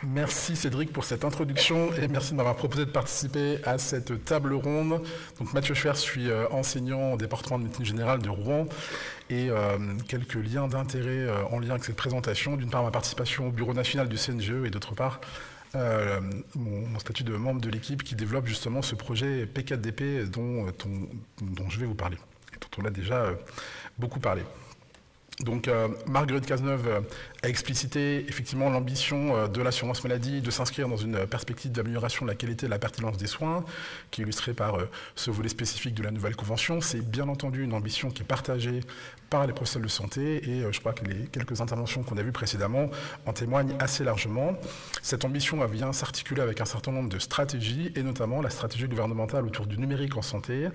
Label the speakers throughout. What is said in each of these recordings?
Speaker 1: Merci Cédric pour cette introduction et merci de m'avoir proposé de participer à cette table ronde. Donc Mathieu Schwer, je suis enseignant au département de médecine générale de Rouen et quelques liens d'intérêt en lien avec cette présentation. D'une part, ma participation au bureau national du CNGE et d'autre part, mon statut de membre de l'équipe qui développe justement ce projet P4DP dont je vais vous parler et dont on a déjà beaucoup parlé. Donc Marguerite Cazeneuve a explicité effectivement l'ambition de l'assurance maladie de s'inscrire dans une perspective d'amélioration de la qualité et de la pertinence des soins, qui est illustrée par ce volet spécifique de la nouvelle convention. C'est bien entendu une ambition qui est partagée par les professionnels de santé et je crois que les quelques interventions qu'on a vues précédemment en témoignent assez largement. Cette ambition vient s'articuler avec un certain nombre de stratégies et notamment la stratégie gouvernementale autour du numérique en santé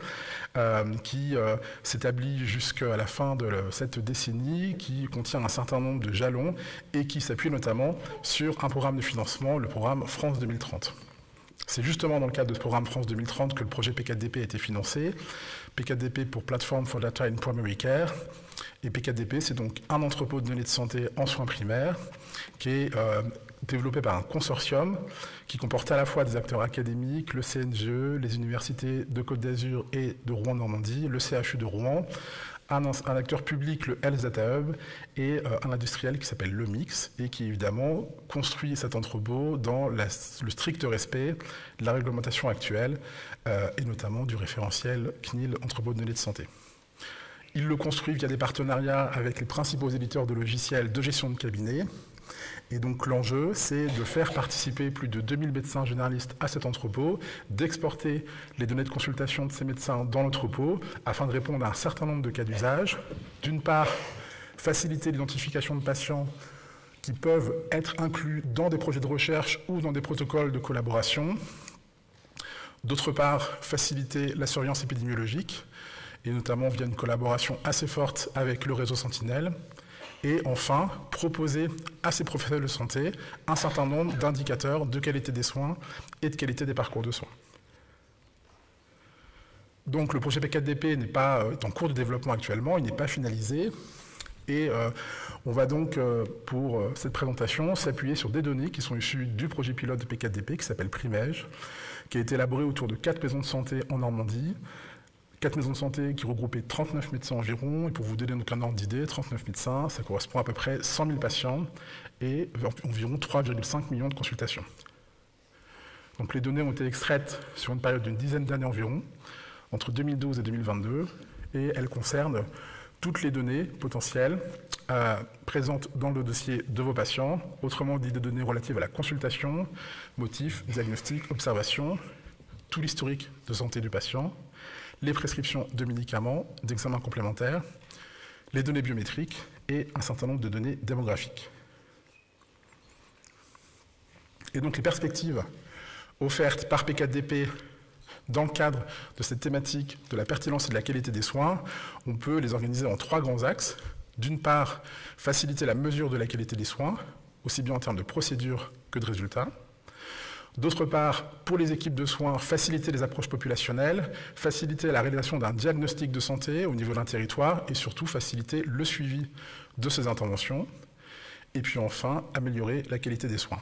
Speaker 1: qui s'établit jusqu'à la fin de cette décennie, qui contient un certain nombre de jalons et qui s'appuie notamment sur un programme de financement, le programme France 2030. C'est justement dans le cadre de ce programme France 2030 que le projet P4DP a été financé. P4DP pour Platform for Data in Primary Care. Et P4DP, c'est donc un entrepôt de données de santé en soins primaires qui est développé par un consortium qui comporte à la fois des acteurs académiques, le CNGE, les universités de Côte d'Azur et de Rouen-Normandie, le CHU de Rouen, un acteur public, le Health Data Hub, et un industriel qui s'appelle Le Mix, et qui évidemment construit cet entrepôt dans le strict respect de la réglementation actuelle, et notamment du référentiel CNIL, entrepôt de données de santé. Il le construit via des partenariats avec les principaux éditeurs de logiciels de gestion de cabinet. Et donc l'enjeu, c'est de faire participer plus de 2000 médecins généralistes à cet entrepôt, d'exporter les données de consultation de ces médecins dans l'entrepôt, afin de répondre à un certain nombre de cas d'usage. D'une part, faciliter l'identification de patients qui peuvent être inclus dans des projets de recherche ou dans des protocoles de collaboration. D'autre part, faciliter la surveillance épidémiologique, et notamment via une collaboration assez forte avec le réseau Sentinelle. Et enfin, proposer à ces professionnels de santé un certain nombre d'indicateurs de qualité des soins et de qualité des parcours de soins. Donc le projet P4DP est en cours de développement actuellement, il n'est pas finalisé. Et on va donc, pour cette présentation, s'appuyer sur des données qui sont issues du projet pilote de P4DP qui s'appelle Primège, qui a été élaboré autour de 4 maisons de santé en Normandie. 4 maisons de santé qui regroupaient 39 médecins environ, et pour vous donner donc un ordre d'idée, 39 médecins, ça correspond à peu près 100 000 patients et environ 3,5 millions de consultations. Donc les données ont été extraites sur une période d'une dizaine d'années environ, entre 2012 et 2022, et elles concernent toutes les données potentielles présentes dans le dossier de vos patients, autrement dit des données relatives à la consultation, motifs, diagnostic, observation, tout l'historique de santé du patient, les prescriptions de médicaments, d'examens complémentaires, les données biométriques et un certain nombre de données démographiques. Et donc les perspectives offertes par P4DP dans le cadre de cette thématique de la pertinence et de la qualité des soins, on peut les organiser en 3 grands axes. D'une part, faciliter la mesure de la qualité des soins, aussi bien en termes de procédures que de résultats. D'autre part, pour les équipes de soins, faciliter les approches populationnelles, faciliter la réalisation d'un diagnostic de santé au niveau d'un territoire et surtout faciliter le suivi de ces interventions. Et puis enfin, améliorer la qualité des soins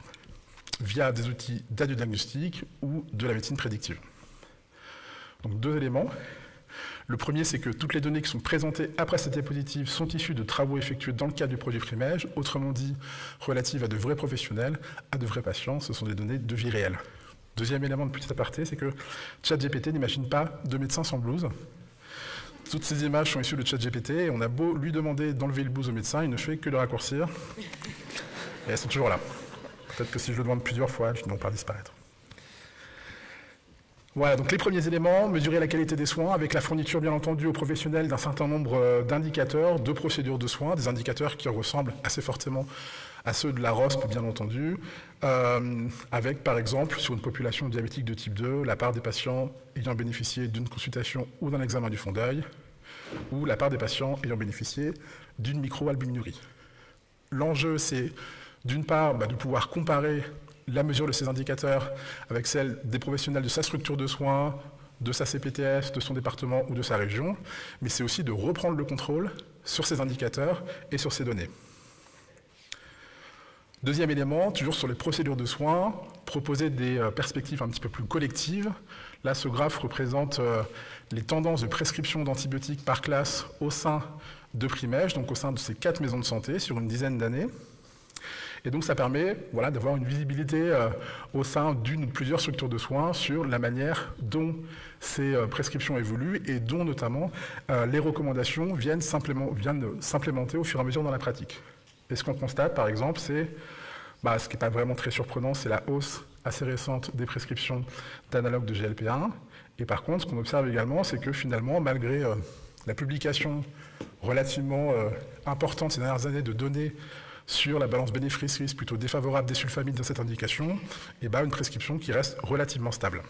Speaker 1: via des outils d'aide-diagnostic ou de la médecine prédictive. Donc 2 éléments. Le premier, c'est que toutes les données qui sont présentées après cette diapositive sont issues de travaux effectués dans le cadre du projet Primège, autrement dit, relatives à de vrais professionnels, à de vrais patients, ce sont des données de vie réelle. Deuxième élément de petit aparté, c'est que ChatGPT n'imagine pas de médecin sans blouse. Toutes ces images sont issues de ChatGPT, et on a beau lui demander d'enlever le blouse au médecin, il ne fait que le raccourcir, et elles sont toujours là. Peut-être que si je le demande plusieurs fois, elles finiront par disparaître. Voilà, donc les premiers éléments, mesurer la qualité des soins avec la fourniture bien entendu aux professionnels d'un certain nombre d'indicateurs, de procédures de soins, des indicateurs qui ressemblent assez fortement à ceux de la ROSP bien entendu, avec par exemple sur une population diabétique de type 2, la part des patients ayant bénéficié d'une consultation ou d'un examen du fond d'œil, ou la part des patients ayant bénéficié d'une microalbuminurie. L'enjeu c'est d'une part de pouvoir comparer la mesure de ces indicateurs avec celle des professionnels de sa structure de soins, de sa CPTS, de son département ou de sa région, mais c'est aussi de reprendre le contrôle sur ces indicateurs et sur ces données. Deuxième élément, toujours sur les procédures de soins, proposer des perspectives un petit peu plus collectives. Là, ce graphe représente les tendances de prescription d'antibiotiques par classe au sein de Primège, donc au sein de ces 4 maisons de santé sur une dizaine d'années. Et donc ça permet d'avoir une visibilité au sein d'une ou plusieurs structures de soins sur la manière dont ces prescriptions évoluent et dont notamment les recommandations viennent s'implémenter au fur et à mesure dans la pratique. Et ce qu'on constate par exemple, c'est, ce qui n'est pas vraiment très surprenant, c'est la hausse assez récente des prescriptions d'analogues de GLP-1. Et par contre, ce qu'on observe également, c'est que finalement, malgré la publication relativement importante ces dernières années de données sur la balance bénéfice-risque plutôt défavorable des sulfamides dans cette indication, une prescription qui reste relativement stable.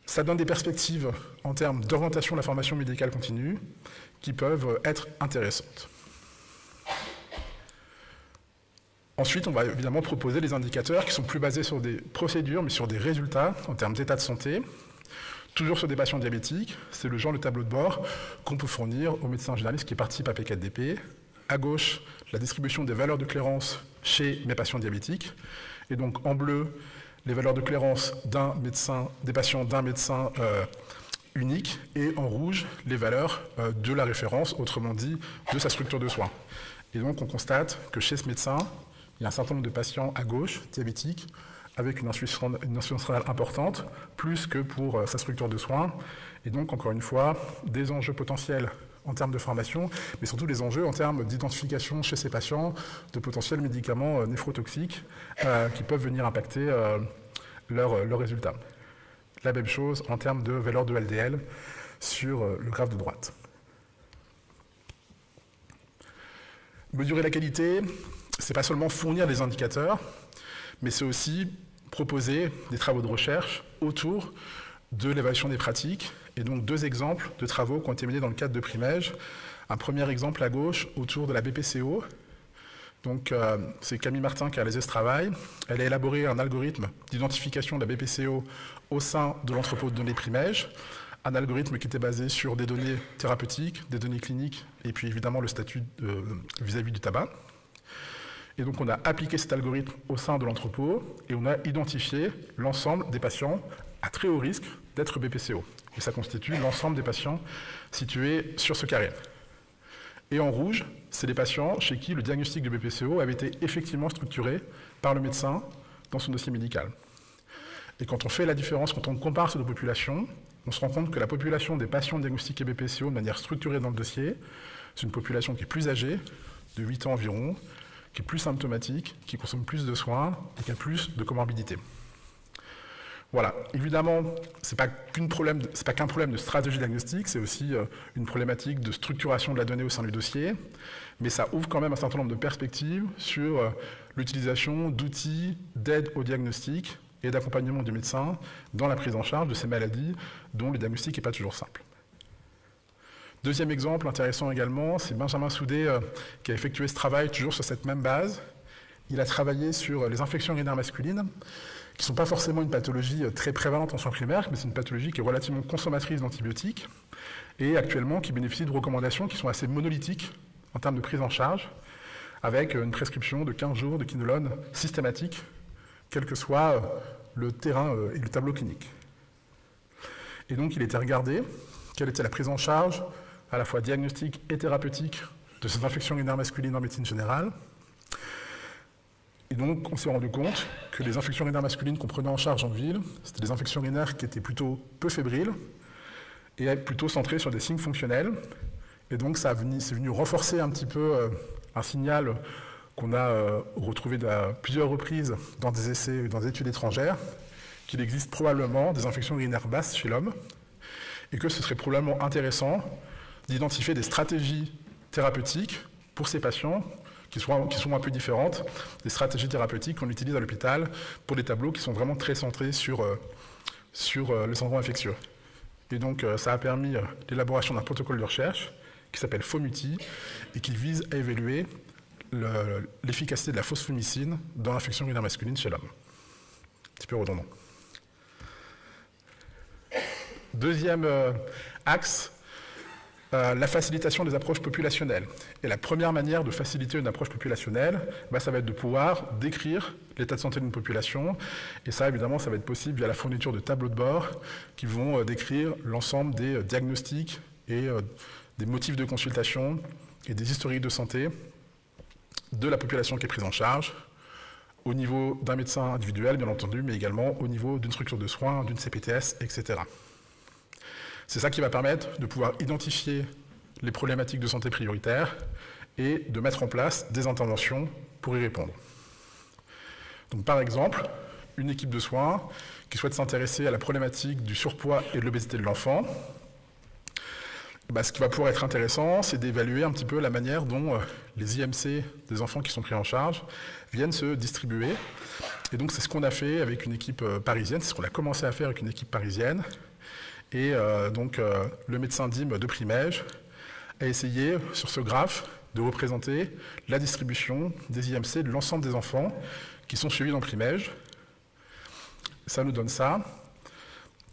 Speaker 1: Ça donne des perspectives en termes d'orientation de la formation médicale continue qui peuvent être intéressantes. Ensuite, on va évidemment proposer des indicateurs qui sont plus basés sur des procédures, mais sur des résultats en termes d'état de santé. Toujours sur des patients diabétiques, c'est le genre de tableau de bord qu'on peut fournir aux médecins généralistes qui participent à P4DP. À gauche, la distribution des valeurs de clairance chez mes patients diabétiques. Et donc en bleu, les valeurs de clairance des patients d'un médecin unique. Et en rouge, les valeurs de la référence, autrement dit, de sa structure de soins. Et donc on constate que chez ce médecin, il y a un certain nombre de patients à gauche, diabétiques, avec une insuffisance rénale importante, plus que pour sa structure de soins. Et donc, encore une fois, des enjeux potentiels en termes de formation, mais surtout des enjeux en termes d'identification chez ces patients de potentiels médicaments néphrotoxiques qui peuvent venir impacter leurs résultats. La même chose en termes de valeur de LDL sur le graphe de droite. Mesurer la qualité, c'est pas seulement fournir des indicateurs, mais c'est aussi proposer des travaux de recherche autour de l'évaluation des pratiques. Et donc 2 exemples de travaux qui ont été menés dans le cadre de Primège. Un premier exemple à gauche autour de la BPCO. Donc c'est Camille Martin qui a réalisé ce travail. Elle a élaboré un algorithme d'identification de la BPCO au sein de l'entrepôt de données Primège. Un algorithme qui était basé sur des données thérapeutiques, des données cliniques, et puis évidemment le statut vis-à-vis du tabac. Et donc on a appliqué cet algorithme au sein de l'entrepôt et on a identifié l'ensemble des patients à très haut risque d'être BPCO. Et ça constitue l'ensemble des patients situés sur ce carré. Et en rouge, c'est les patients chez qui le diagnostic de BPCO avait été effectivement structuré par le médecin dans son dossier médical. Et quand on fait la différence, quand on compare ces deux populations, on se rend compte que la population des patients diagnostiqués BPCO de manière structurée dans le dossier, c'est une population qui est plus âgée, de 8 ans environ, qui est plus symptomatique, qui consomme plus de soins et qui a plus de comorbidités. Voilà, évidemment, ce n'est pas qu'un problème de stratégie diagnostique, c'est aussi une problématique de structuration de la donnée au sein du dossier, mais ça ouvre quand même un certain nombre de perspectives sur l'utilisation d'outils d'aide au diagnostic et d'accompagnement du médecin dans la prise en charge de ces maladies dont le diagnostic n'est pas toujours simple. Deuxième exemple intéressant également, c'est Benjamin Soudet qui a effectué ce travail toujours sur cette même base. Il a travaillé sur les infections urinaires masculines, qui ne sont pas forcément une pathologie très prévalente en soins primaires, mais c'est une pathologie qui est relativement consommatrice d'antibiotiques et actuellement qui bénéficie de recommandations qui sont assez monolithiques en termes de prise en charge, avec une prescription de 15 jours de quinolone systématique, quel que soit le terrain et le tableau clinique. Et donc il était regardé quelle était la prise en charge, à la fois diagnostique et thérapeutique, de ces infections urinaires masculines en médecine générale. Et donc, on s'est rendu compte que les infections urinaires masculines qu'on prenait en charge en ville, c'était des infections urinaires qui étaient plutôt peu fébriles et plutôt centrées sur des signes fonctionnels. Et donc, c'est venu renforcer un petit peu un signal qu'on a retrouvé à plusieurs reprises dans des essais, dans des études étrangères, qu'il existe probablement des infections urinaires basses chez l'homme et que ce serait probablement intéressant d'identifier des stratégies thérapeutiques pour ces patients qui sont un peu différentes, des stratégies thérapeutiques qu'on utilise à l'hôpital pour des tableaux qui sont vraiment très centrés sur les syndromes infectieux. Et donc, ça a permis l'élaboration d'un protocole de recherche qui s'appelle FOMUTI et qui vise à évaluer l'efficacité de la fosfomycine dans l'infection urinaire masculine chez l'homme. Un petit peu redondant. Deuxième axe, La facilitation des approches populationnelles. Et la première manière de faciliter une approche populationnelle, ça va être de pouvoir décrire l'état de santé d'une population. Et ça, évidemment, ça va être possible via la fourniture de tableaux de bord qui vont décrire l'ensemble des diagnostics et des motifs de consultation et des historiques de santé de la population qui est prise en charge, au niveau d'un médecin individuel, bien entendu, mais également au niveau d'une structure de soins, d'une CPTS, etc. C'est ça qui va permettre de pouvoir identifier les problématiques de santé prioritaires et de mettre en place des interventions pour y répondre. Donc, par exemple, une équipe de soins qui souhaite s'intéresser à la problématique du surpoids et de l'obésité de l'enfant, ce qui va pouvoir être intéressant, c'est d'évaluer un petit peu la manière dont les IMC des enfants qui sont pris en charge viennent se distribuer. Et donc, c'est ce qu'on a fait avec une équipe parisienne, c'est ce qu'on a commencé à faire avec une équipe parisienne. Et le médecin DIM de Primège a essayé, sur ce graphe, de représenter la distribution des IMC de l'ensemble des enfants qui sont suivis dans Primège. Ça nous donne ça.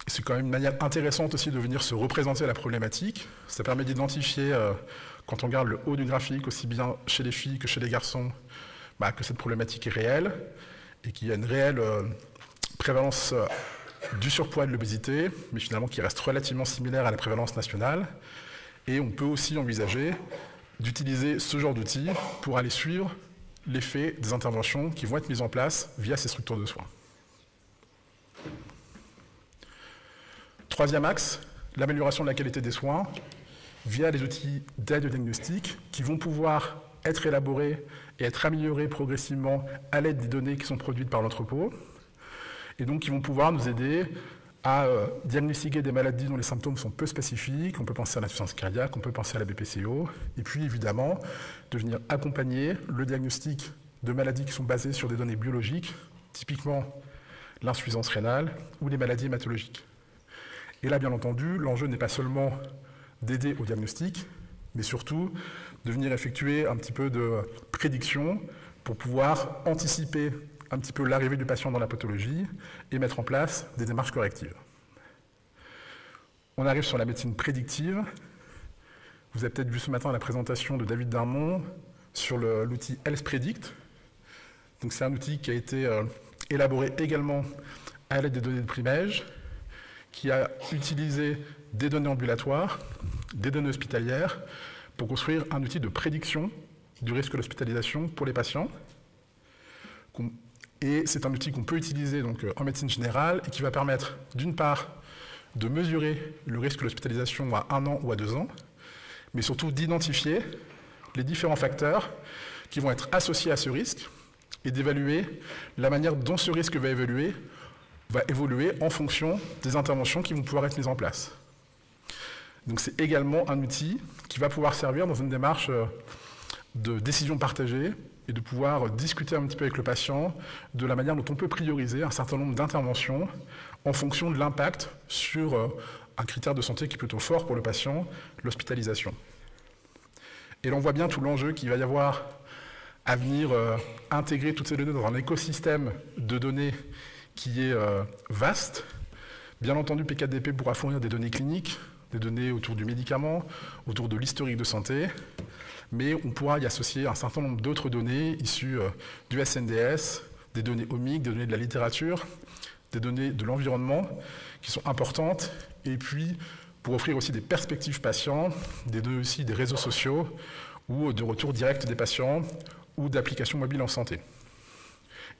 Speaker 1: C'est quand même une manière intéressante aussi de venir se représenter la problématique. Ça permet d'identifier, quand on regarde le haut du graphique, aussi bien chez les filles que chez les garçons, que cette problématique est réelle et qu'il y a une réelle prévalence du surpoids et de l'obésité, mais finalement qui reste relativement similaire à la prévalence nationale. Et on peut aussi envisager d'utiliser ce genre d'outils pour aller suivre l'effet des interventions qui vont être mises en place via ces structures de soins. Troisième axe, l'amélioration de la qualité des soins via les outils d'aide au diagnostic qui vont pouvoir être élaborés et être améliorés progressivement à l'aide des données qui sont produites par l'entrepôt, et donc qui vont pouvoir nous aider à diagnostiquer des maladies dont les symptômes sont peu spécifiques. On peut penser à l'insuffisance cardiaque, on peut penser à la BPCO, et puis évidemment de venir accompagner le diagnostic de maladies qui sont basées sur des données biologiques, typiquement l'insuffisance rénale ou les maladies hématologiques. Et là, bien entendu, l'enjeu n'est pas seulement d'aider au diagnostic, mais surtout de venir effectuer un petit peu de prédiction pour pouvoir anticiper un petit peu l'arrivée du patient dans la pathologie et mettre en place des démarches correctives. On arrive sur la médecine prédictive. Vous avez peut-être vu ce matin la présentation de David Darmon sur l'outil Health Predict. Donc c'est un outil qui a été élaboré également à l'aide des données de Primège, qui a utilisé des données ambulatoires, des données hospitalières, pour construire un outil de prédiction du risque d'hospitalisation pour les patients. Et c'est un outil qu'on peut utiliser donc, en médecine générale et qui va permettre, d'une part, de mesurer le risque d'hospitalisation à 1 an ou à 2 ans, mais surtout d'identifier les différents facteurs qui vont être associés à ce risque et d'évaluer la manière dont ce risque va évoluer en fonction des interventions qui vont pouvoir être mises en place. Donc c'est également un outil qui va pouvoir servir dans une démarche de décision partagée et de pouvoir discuter un petit peu avec le patient de la manière dont on peut prioriser un certain nombre d'interventions en fonction de l'impact sur un critère de santé qui est plutôt fort pour le patient, l'hospitalisation. Et là, on voit bien tout l'enjeu qu'il va y avoir à venir intégrer toutes ces données dans un écosystème de données qui est vaste. Bien entendu, P4DP pourra fournir des données cliniques, des données autour du médicament, autour de l'historique de santé, mais on pourra y associer un certain nombre d'autres données issues du SNDS, des données omiques, des données de la littérature, des données de l'environnement qui sont importantes, et puis pour offrir aussi des perspectives patients, des données aussi des réseaux sociaux ou de retour direct des patients ou d'applications mobiles en santé.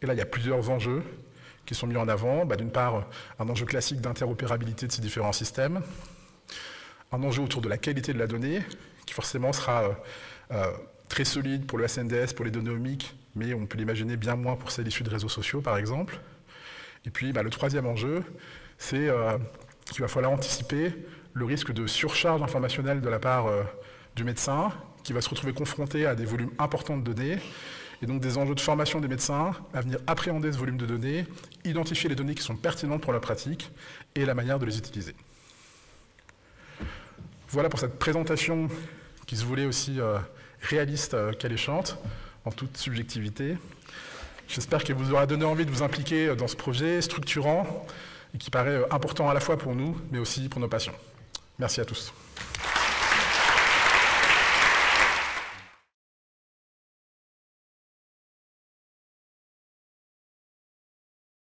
Speaker 1: Et là, il y a plusieurs enjeux qui sont mis en avant. D'une part, un enjeu classique d'interopérabilité de ces différents systèmes, un enjeu autour de la qualité de la donnée, qui forcément sera très solide pour le SNDS, pour les données omiques, mais on peut l'imaginer bien moins pour celles issues de réseaux sociaux, par exemple. Et puis, le troisième enjeu, c'est qu'il va falloir anticiper le risque de surcharge informationnelle de la part du médecin, qui va se retrouver confronté à des volumes importants de données, et donc des enjeux de formation des médecins à venir appréhender ce volume de données, identifier les données qui sont pertinentes pour la pratique et la manière de les utiliser. Voilà pour cette présentation qui se voulait aussi réaliste qu'alléchante, en toute subjectivité. J'espère qu'elle vous aura donné envie de vous impliquer dans ce projet structurant et qui paraît important à la fois pour nous, mais aussi pour nos patients. Merci à tous.